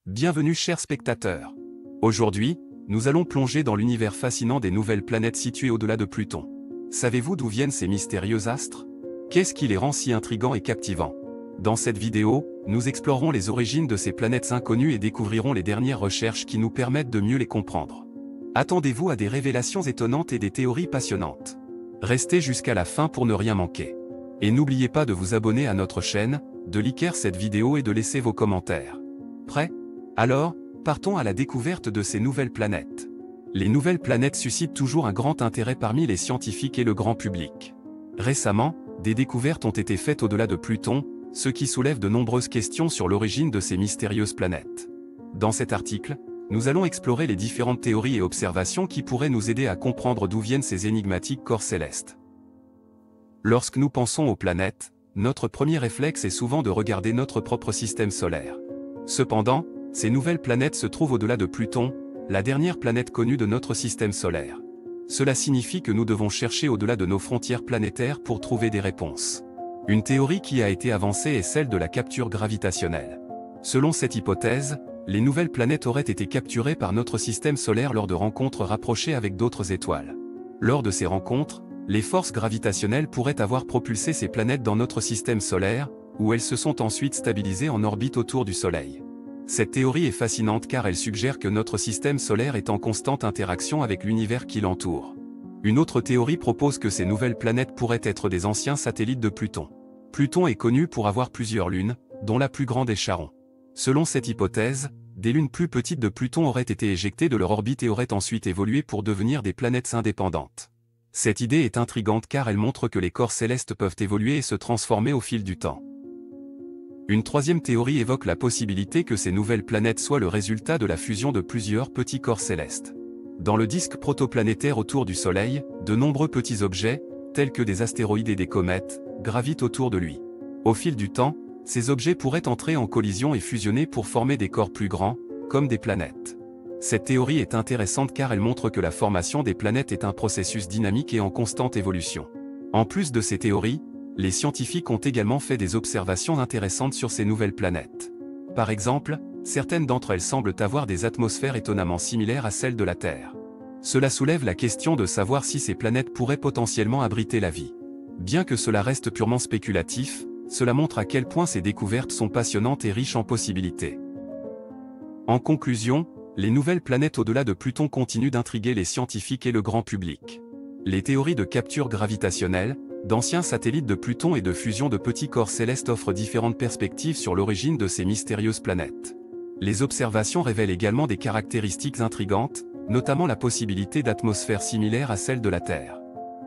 Bienvenue chers spectateurs. Aujourd'hui, nous allons plonger dans l'univers fascinant des nouvelles planètes situées au-delà de Pluton. Savez-vous d'où viennent ces mystérieux astres? Qu'est-ce qui les rend si intrigants et captivants? Dans cette vidéo, nous explorerons les origines de ces planètes inconnues et découvrirons les dernières recherches qui nous permettent de mieux les comprendre. Attendez-vous à des révélations étonnantes et des théories passionnantes. Restez jusqu'à la fin pour ne rien manquer. Et n'oubliez pas de vous abonner à notre chaîne, de liker cette vidéo et de laisser vos commentaires. Prêt? Alors, partons à la découverte de ces nouvelles planètes. Les nouvelles planètes suscitent toujours un grand intérêt parmi les scientifiques et le grand public. Récemment, des découvertes ont été faites au-delà de Pluton, ce qui soulève de nombreuses questions sur l'origine de ces mystérieuses planètes. Dans cet article, nous allons explorer les différentes théories et observations qui pourraient nous aider à comprendre d'où viennent ces énigmatiques corps célestes. Lorsque nous pensons aux planètes, notre premier réflexe est souvent de regarder notre propre système solaire. Cependant, ces nouvelles planètes se trouvent au-delà de Pluton, la dernière planète connue de notre système solaire. Cela signifie que nous devons chercher au-delà de nos frontières planétaires pour trouver des réponses. Une théorie qui a été avancée est celle de la capture gravitationnelle. Selon cette hypothèse, les nouvelles planètes auraient été capturées par notre système solaire lors de rencontres rapprochées avec d'autres étoiles. Lors de ces rencontres, les forces gravitationnelles pourraient avoir propulsé ces planètes dans notre système solaire, où elles se sont ensuite stabilisées en orbite autour du Soleil. Cette théorie est fascinante car elle suggère que notre système solaire est en constante interaction avec l'univers qui l'entoure. Une autre théorie propose que ces nouvelles planètes pourraient être des anciens satellites de Pluton. Pluton est connu pour avoir plusieurs lunes, dont la plus grande est Charon. Selon cette hypothèse, des lunes plus petites de Pluton auraient été éjectées de leur orbite et auraient ensuite évolué pour devenir des planètes indépendantes. Cette idée est intrigante car elle montre que les corps célestes peuvent évoluer et se transformer au fil du temps. Une troisième théorie évoque la possibilité que ces nouvelles planètes soient le résultat de la fusion de plusieurs petits corps célestes. Dans le disque protoplanétaire autour du Soleil, de nombreux petits objets, tels que des astéroïdes et des comètes, gravitent autour de lui. Au fil du temps, ces objets pourraient entrer en collision et fusionner pour former des corps plus grands, comme des planètes. Cette théorie est intéressante car elle montre que la formation des planètes est un processus dynamique et en constante évolution. En plus de ces théories, les scientifiques ont également fait des observations intéressantes sur ces nouvelles planètes. Par exemple, certaines d'entre elles semblent avoir des atmosphères étonnamment similaires à celles de la Terre. Cela soulève la question de savoir si ces planètes pourraient potentiellement abriter la vie. Bien que cela reste purement spéculatif, cela montre à quel point ces découvertes sont passionnantes et riches en possibilités. En conclusion, les nouvelles planètes au-delà de Pluton continuent d'intriguer les scientifiques et le grand public. Les théories de capture gravitationnelle, d'anciens satellites de Pluton et de fusion de petits corps célestes offrent différentes perspectives sur l'origine de ces mystérieuses planètes. Les observations révèlent également des caractéristiques intrigantes, notamment la possibilité d'atmosphères similaires à celles de la Terre.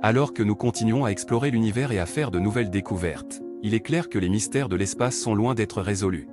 Alors que nous continuons à explorer l'univers et à faire de nouvelles découvertes, il est clair que les mystères de l'espace sont loin d'être résolus.